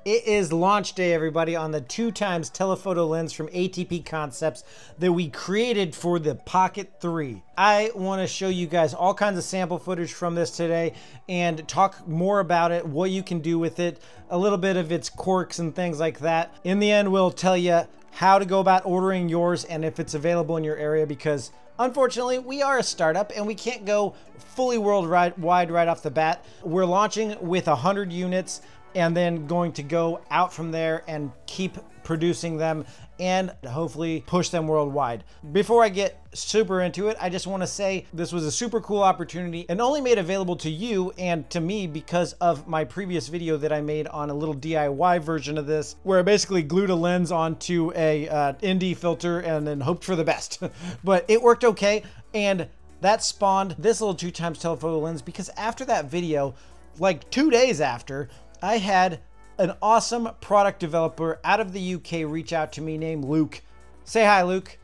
It is launch day, everybody, on the 2x telephoto lens from ATP Concepts that we created for the Pocket 3. I want to show you guys all kinds of sample footage from this today and talk more about it, what you can do with it, a little bit of its quirks and things like that. In the end, we'll tell you how to go about ordering yours and if it's available in your area, because unfortunately, we are a startup and we can't go fully worldwide right off the bat. We're launching with 100 units and then going to go out from there and keep producing them and hopefully push them worldwide. Before I get super into it, I just want to say this was a super cool opportunity and only made available to you and to me because of my previous video that I made on a little DIY version of this, where I basically glued a lens onto a ND filter and then hoped for the best. But it worked okay, and that spawned this little 2x telephoto lens, because after that video, like 2 days after, I had an awesome product developer out of the UK reach out to me named Luke. Say hi, Luke.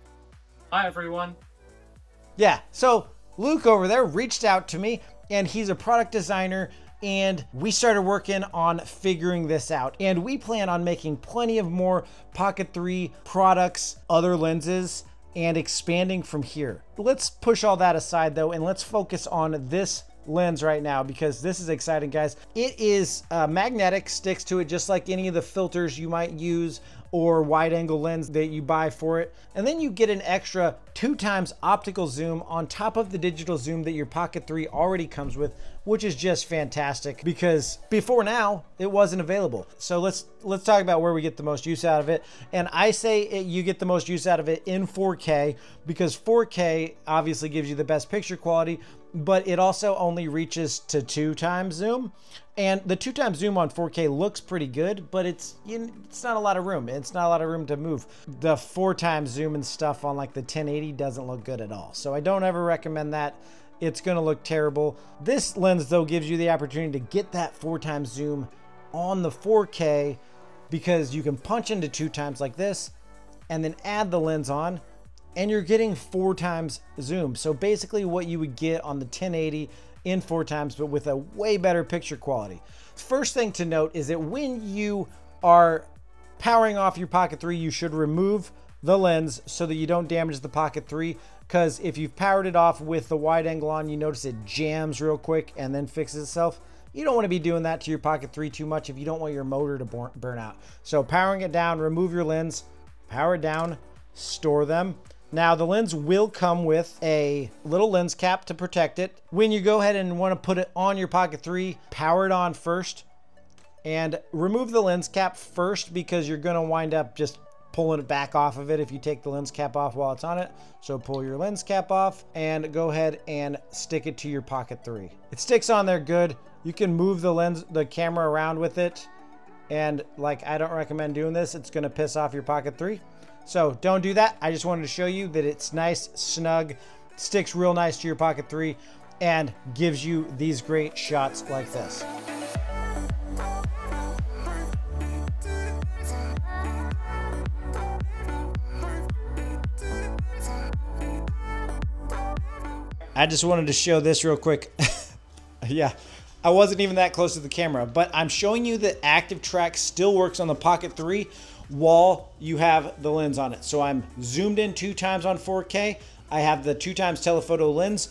Hi, everyone. Yeah, so Luke over there reached out to me, and he's a product designer, and we started working on figuring this out. And we plan on making plenty of more Pocket 3 products, other lenses, and expanding from here. Let's push all that aside though, and let's focus on this lens right now, because this is exciting, guys. It is magnetic, sticks to it just like any of the filters you might use or wide angle lens that you buy for it. And then you get an extra 2x optical zoom on top of the digital zoom that your Pocket 3 already comes with, which is just fantastic because before now it wasn't available. So let's talk about where we get the most use out of it. And I say you get the most use out of it in 4K, because 4K obviously gives you the best picture quality, but it also only reaches to 2x zoom. And the 2x zoom on 4K looks pretty good, but it's not a lot of room. It's not a lot of room to move. The 4x zoom and stuff on like the 1080 doesn't look good at all. So I don't ever recommend that. It's gonna look terrible. This lens though gives you the opportunity to get that 4x zoom on the 4K, because you can punch into 2x like this and then add the lens on, and you're getting 4x zoom. So basically what you would get on the 1080 in 4x, but with a way better picture quality. First thing to note is that when you are powering off your Pocket 3, you should remove the lens so that you don't damage the Pocket 3, because if you've powered it off with the wide angle on, you notice it jams real quick and then fixes itself. You don't want to be doing that to your Pocket 3 too much if you don't want your motor to burn out. So powering it down, remove your lens, power it down, store them. Now the lens will come with a little lens cap to protect it. When you go ahead and want to put it on your Pocket 3, power it on first and remove the lens cap first, because you're going to wind up just pulling it back off of it if you take the lens cap off while it's on it. So pull your lens cap off and go ahead and stick it to your Pocket 3. It sticks on there good. You can move the camera around with it, and like, I don't recommend doing this. It's going to piss off your Pocket 3. So don't do that. I just wanted to show you that it's nice, snug, sticks real nice to your Pocket 3, and gives you these great shots like this. I just wanted to show this real quick. Yeah, I wasn't even that close to the camera, but I'm showing you that Active Track still works on the Pocket 3 while you have the lens on it. So I'm zoomed in 2x on 4K. I have the 2x telephoto lens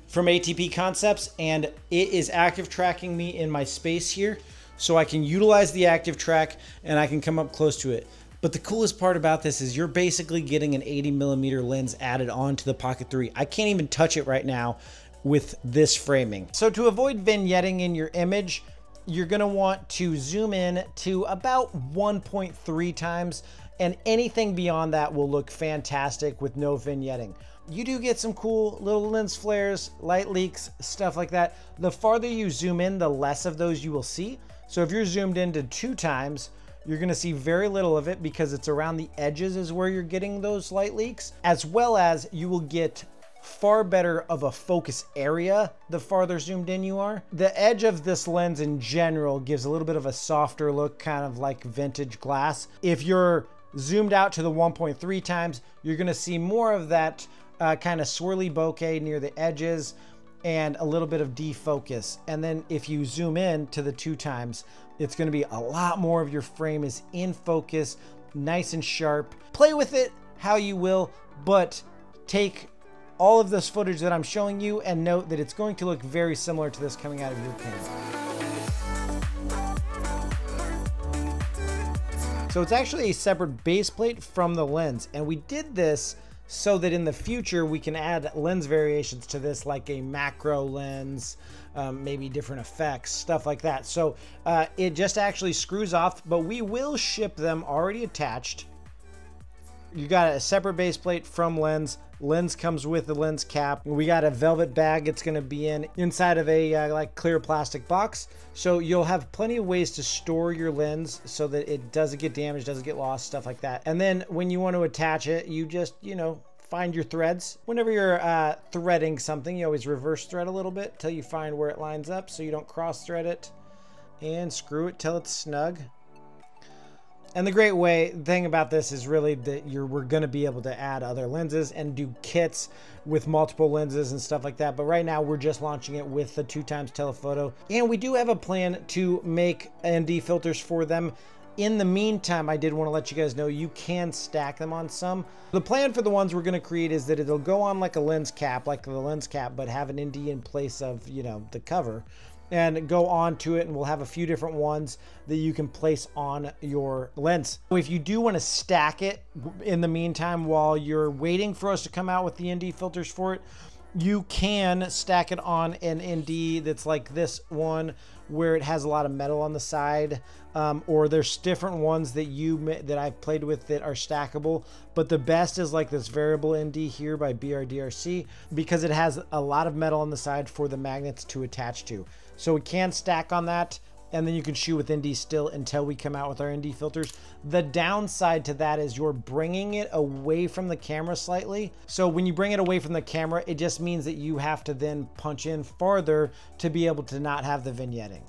from ATP Concepts, and it is active tracking me in my space here. So I can utilize the active track and I can come up close to it. But the coolest part about this is you're basically getting an 80mm lens added onto the Pocket 3. I can't even touch it right now with this framing. So to avoid vignetting in your image, you're gonna want to zoom in to about 1.3x, and anything beyond that will look fantastic with no vignetting. You do get some cool little lens flares, light leaks, stuff like that. The farther you zoom in, the less of those you will see. So if you're zoomed into 2x, you're gonna see very little of it, because it's around the edges is where you're getting those light leaks, as well as you will get far better of a focus area the farther zoomed in you are. The edge of this lens in general gives a little bit of a softer look, kind of like vintage glass. If you're zoomed out to the 1.3x, you're gonna see more of that kind of swirly bokeh near the edges, and a little bit of defocus. And then if you zoom in to the 2x, it's going to be a lot more of your frame is in focus, nice and sharp. Play with it how you will, but take all of this footage that I'm showing you and note that it's going to look very similar to this coming out of your camera. So it's actually a separate base plate from the lens, and we did this so that in the future we can add lens variations to this, like a macro lens, maybe different effects, stuff like that. So it just actually screws off, but we will ship them already attached. You got a separate base plate from lens. Lens comes with the lens cap. We got a velvet bag it's going to be inside of a like clear plastic box. So you'll have plenty of ways to store your lens so that it doesn't get damaged, doesn't get lost, stuff like that. And then when you want to attach it, you just, find your threads. Whenever you're threading something, you always reverse thread a little bit till you find where it lines up so you don't cross thread it, and screw it till it's snug. And the great thing about this is really that we're going to be able to add other lenses and do kits with multiple lenses and stuff like that. But right now we're just launching it with the 2x telephoto. And we do have a plan to make ND filters for them. In the meantime, I did want to let you guys know you can stack them on some. The plan for the ones we're going to create is that it'll go on like a lens cap, like the lens cap, but have an ND in place of, the cover, and go on to it, and we'll have a few different ones that you can place on your lens. If you do want to stack it in the meantime while you're waiting for us to come out with the ND filters for it, you can stack it on an ND that's like this one where it has a lot of metal on the side, or there's different ones that I've played with that are stackable, but the best is like this variable ND here by BRDRC, because it has a lot of metal on the side for the magnets to attach to. So we can stack on that, and then you can shoot with ND still until we come out with our ND filters. The downside to that is you're bringing it away from the camera slightly. So when you bring it away from the camera, it just means that you have to then punch in farther to be able to not have the vignetting.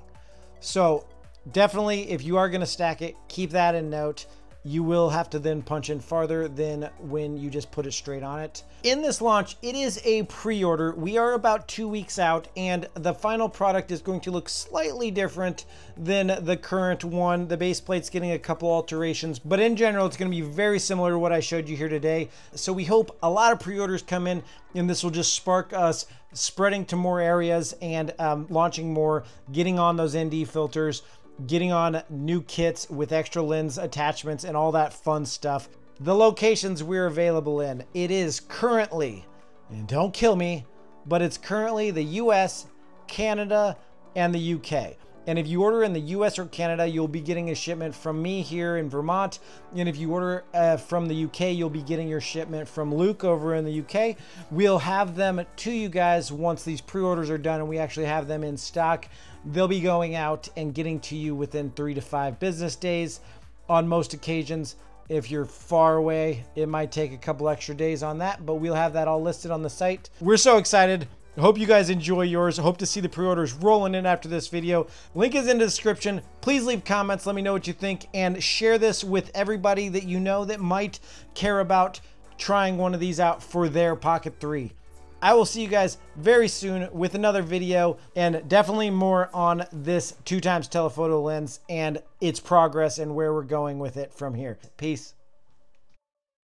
So definitely, if you are going to stack it, keep that in note. You will have to then punch in farther than when you just put it straight on it. In this launch, it is a pre-order. We are about 2 weeks out, and the final product is going to look slightly different than the current one. The base plate's getting a couple alterations, but in general, it's going to be very similar to what I showed you here today. So we hope a lot of pre-orders come in, and this will just spark us spreading to more areas and launching more, getting on those ND filters, getting on new kits with extra lens attachments and all that fun stuff. The locations we're available in, it is currently, and don't kill me, but it's currently the US, Canada, and the UK. And if you order in the US or Canada, you'll be getting a shipment from me here in Vermont. And if you order from the UK, you'll be getting your shipment from Luke over in the UK. We'll have them to you guys once these pre-orders are done and we actually have them in stock. They'll be going out and getting to you within 3 to 5 business days on most occasions. If you're far away, it might take a couple extra days on that, but we'll have that all listed on the site. We're so excited. I hope you guys enjoy yours. I hope to see the pre-orders rolling in after this video. Link is in the description. Please leave comments. Let me know what you think, and share this with everybody that you know that might care about trying one of these out for their Pocket 3. I will see you guys very soon with another video, and definitely more on this 2x telephoto lens and its progress and where we're going with it from here. Peace.